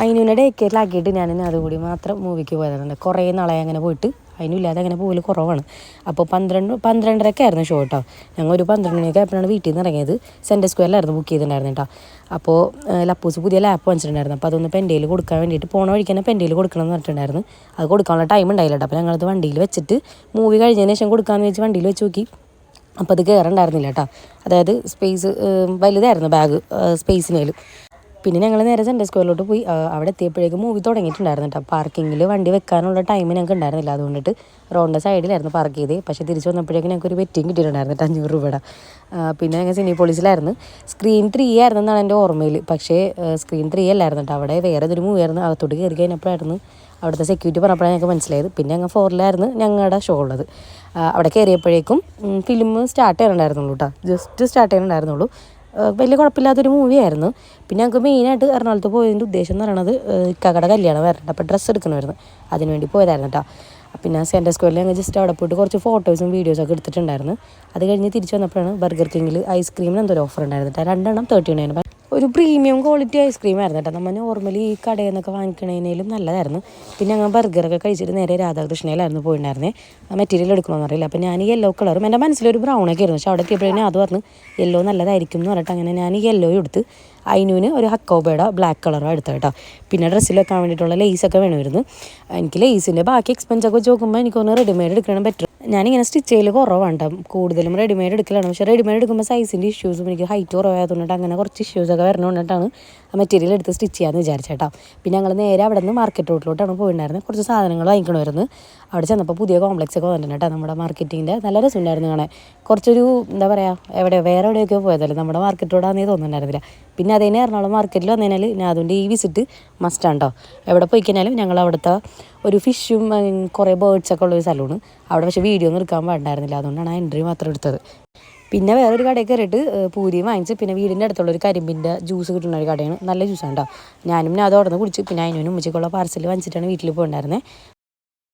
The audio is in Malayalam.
അതിനെ ഡേ കെയറിലാക്കിയിട്ട് ഞാൻ അതും കൂടി മാത്രം മൂവിക്ക് പോയതാണ്. കുറേ നാളായി അങ്ങനെ പോയിട്ട് അതിനും ഇല്ലാതെ അങ്ങനെ പോകൽ കുറവാണ്. അപ്പോൾ 12:30 ആയിരുന്നു ഷോ കേട്ടോ. ഞങ്ങൾ ഒരു 12 മണിയൊക്കെ ആയപ്പോഴാണ് വീട്ടിൽ നിന്ന് ഇറങ്ങിയത്. സെൻറ്റർ സ്ക്വയറിലായിരുന്നു ബുക്ക് ചെയ്തിട്ടുണ്ടായിരുന്നു കേട്ടോ. അപ്പോൾ ലപ്പൂസ് പുതിയ ലാപ്പ് വാങ്ങിച്ചിട്ടുണ്ടായിരുന്നു. അപ്പോൾ അതൊന്ന് പെൻഡയിൽ കൊടുക്കാൻ വേണ്ടിയിട്ട് പോണ വഴിക്ക് തന്നെ പെൻഡയിൽ കൊടുക്കണം എന്ന് പറഞ്ഞിട്ടുണ്ടായിരുന്നു. അത് കൊടുക്കാനുള്ള ടൈം ഉണ്ടായില്ല കേട്ടോ. അപ്പോൾ ഞങ്ങളത് വണ്ടിയിൽ വെച്ചിട്ട് മൂവി കഴിഞ്ഞതിന് ശേഷം കൊടുക്കാമെന്ന് വെച്ച് വണ്ടിയിൽ വെച്ച് നോക്കി. അപ്പോൾ അത് കയറുണ്ടായിരുന്നില്ല കേട്ടോ. അതായത് സ്പേസ് വലുതായിരുന്നു ബാഗ് സ്പേസിനേലും. പിന്നെ ഞങ്ങൾ നേരെ സെൻറ്റർ സ്ക്വയറിലോട്ട് പോയി. അവിടെ എത്തിയപ്പോഴേക്കും മൂവി തുടങ്ങിയിട്ടുണ്ടായിരുന്നു കേട്ടോ. പാർക്കിങ്ങിൽ വണ്ടി വെക്കാനുള്ള ടൈം ഞങ്ങൾക്ക് ഉണ്ടായിരുന്നില്ല. അതുകൊണ്ടിട്ട് റോഡിൻ്റെ സൈഡിലായിരുന്നു പാർക്ക് ചെയ്തത്. പക്ഷേ തിരിച്ച് വന്നപ്പോഴേക്കും ഞങ്ങൾക്ക് ഒരു വെറ്റിംഗ് കിട്ടിയിട്ടുണ്ടായിരുന്നു 500 രൂപയുടെ. പിന്നെ ഞങ്ങൾ സിനിപോളിസിലായിരുന്നു. സ്ക്രീൻ 3 ആയിരുന്നു എന്നാണ് എൻ്റെ ഓർമ്മയിൽ. പക്ഷേ സ്ക്രീൻ 3 അല്ലായിരുന്നു കേട്ടോ. അവിടെ വേറെ ഒരു മൂവി ആയിരുന്നു. അകത്തോട്ട് കയറി കഴിഞ്ഞപ്പോഴായിരുന്നു അവിടുത്തെ സെക്യൂരിറ്റി പറഞ്ഞപ്പോഴാണ് ഞങ്ങൾക്ക് മനസ്സിലായത്. പിന്നെ ഞങ്ങൾ 4-ലായിരുന്നു ഞങ്ങളുടെ ഷോ ഉള്ളത്. അവിടെ കയറിയപ്പോഴേക്കും ഫിലിം സ്റ്റാർട്ട് ചെയ്യാനുണ്ടായിരുന്നുള്ളൂ കേട്ടോ. ജസ്റ്റ് സ്റ്റാർട്ട് ചെയ്യാനുണ്ടായിരുന്നുള്ളൂ. വലിയ കുഴപ്പമില്ലാത്തൊരു മൂവിയായിരുന്നു. പിന്നെ ഞങ്ങൾക്ക് മെയിനായിട്ട് എറണാകുളത്ത് പോയതിൻ്റെ ഉദ്ദേശം എന്ന് പറയുന്നത് ഇക്കാക്കയുടെ കല്യാണം വരുന്നുണ്ട്. അപ്പോൾ ഡ്രസ്സ് എടുക്കണമായിരുന്നു. അതിനുവേണ്ടി പോയതായിരുന്നു കേട്ടോ. പിന്നെ സെൻറ്റർ സ്ക്വയറിൽ ഞങ്ങൾ ജസ്റ്റ് അവിടെ പോയിട്ട് കുറച്ച് ഫോട്ടോസും വീഡിയോസൊക്കെ എടുത്തിട്ടുണ്ടായിരുന്നു. അത് കഴിഞ്ഞ് തിരിച്ച് വന്നപ്പോഴാണ് ബർഗർ കിങ്ങിൽ ഐസ്ക്രീമിന് എന്തൊരു ഓഫർ ഉണ്ടായിരുന്നു കേട്ടോ. 2 എണ്ണം 30 ഒരു പ്രീമിയം ക്വാളിറ്റി ഐസ്ക്രീം ആയിരുന്നു കേട്ടോ. നമ്മൾ നോർമലി ഈ കടയിൽ നിന്നൊക്കെ വാങ്ങിക്കണേലും നല്ലതായിരുന്നു. പിന്നെ ഞങ്ങൾ ബർഗറൊക്കെ കഴിച്ചിട്ട് നേരെ രാധാകൃഷ്ണയിലായിരുന്നു പോയിട്ടുണ്ടായിരുന്നേ. മെറ്റീരിയൽ എടുക്കണമെന്ന് അറിയില്ല. അപ്പോൾ ഞാൻ ഈ യെല്ലോ കളറും എൻ്റെ മനസ്സിലൊരു ബ്രൗണൊക്കെ ആയിരുന്നു. പക്ഷേ അവിടെ എത്തിയപ്പോഴേ അത് പറഞ്ഞു യെല്ലോ നല്ലതായിരിക്കും എന്ന് പറഞ്ഞിട്ട് അങ്ങനെ ഞാൻ ഈ യെല്ലോ എടുത്ത് അതിനൂന് ഒരു ഹക്കോബയുടെ ബ്ലാക്ക് കളറാണ് എടുത്തത് കേട്ടോ. പിന്നെ ഡ്രസ്സിൽ വെക്കാൻ വേണ്ടിയിട്ടുള്ള ലേസൊക്കെ വേണമായിരുന്നു. എനിക്ക് ലേസിൻ്റെ ബാക്കി എക്സ്പെൻസൊക്കെ വെച്ച് നോക്കുമ്പോൾ എനിക്കൊന്ന് റെഡിമെയ്ഡ് എടുക്കണം ബെറ്റർ. ഞാനിങ്ങനെ സ്റ്റിച്ച് ചെയ്യൽ കുറവാണ്. കൂടുതലും റെഡിമെയ്ഡ് എടുക്കലാണ്. പക്ഷേ റെഡിമെയ്ഡ് എടുക്കുമ്പോൾ സൈസിൻ്റെ ഇഷ്യൂസും എനിക്ക് ഹൈറ്റ് കുറവായതുകൊണ്ടിട്ട് അങ്ങനെ കുറച്ച് ഇഷ്യൂസൊക്കെ വരണതുകൊണ്ടിട്ടാണ് മെറ്റീരിയൽ എടുത്ത് സ്റ്റിച്ച് ചെയ്യാമെന്ന് വിചാരിച്ചേട്ടാ. പിന്നെ ഞങ്ങൾ നേരെ അവിടെ നിന്ന് മാർക്കറ്റ് റോഡിലോട്ടാണ് പോയിട്ടുണ്ടായിരുന്നത്. കുറച്ച് സാധനങ്ങൾ വാങ്ങിക്കണമായിരുന്നു. അവിടെ ചെന്നപ്പോൾ പുതിയ കോംപ്ലക്സ് ഒക്കെ വന്നിട്ടുണ്ട് കേട്ടോ. നമ്മുടെ മാർക്കറ്റിൻ്റെ നല്ല രസമുണ്ടായിരുന്നു കാണാൻ. കുറച്ചൊരു എന്താ പറയുക വേറെ എവിടെയൊക്കെ പോയതല്ലേ, നമ്മുടെ മാർക്കറ്റ് റോഡാണെന്നേ തോന്നുന്നുണ്ടായിരുന്നില്ല. പിന്നെ അതിനെ എറണാകുളം മാർക്കറ്റിൽ വന്നതിനാൽ ഞാൻ അതുകൊണ്ട് ഈ വിസിറ്റ് മസ്റ്റാണ് കേട്ടോ. എവിടെ പോയി കഴിഞ്ഞാലും ഞങ്ങൾ അവിടുത്തെ ഒരു ഫിഷും കുറേ ബേർഡ്സൊക്കെ ഉള്ളൊരു സ്ഥലമാണ് അവിടെ. പക്ഷേ വീഡിയോ ഒന്നും എടുക്കാൻ പാടില്ലായിരുന്നില്ല. അതുകൊണ്ടാണ് ആ എൻട്രി മാത്രം എടുത്തത്. പിന്നെ വേറൊരു കടയിൽ കയറിയിട്ട് പൂരിയും വാങ്ങിച്ച് പിന്നെ വീടിൻ്റെ അടുത്തുള്ളൊരു കരിമ്പിൻ്റെ ജ്യൂസ് കിട്ടുന്ന ഒരു കടയാണ്. നല്ല ജ്യൂസാണ് കേട്ടോ. ഞാനും അത് അവിടെ നിന്ന് കുടിച്ച് പിന്നെ അതിനും ഉമ്മച്ചിക്കുള്ള പാർസൽ വാങ്ങിച്ചിട്ടാണ് വീട്ടിൽ പോയിട്ടുണ്ടായിരുന്നത്.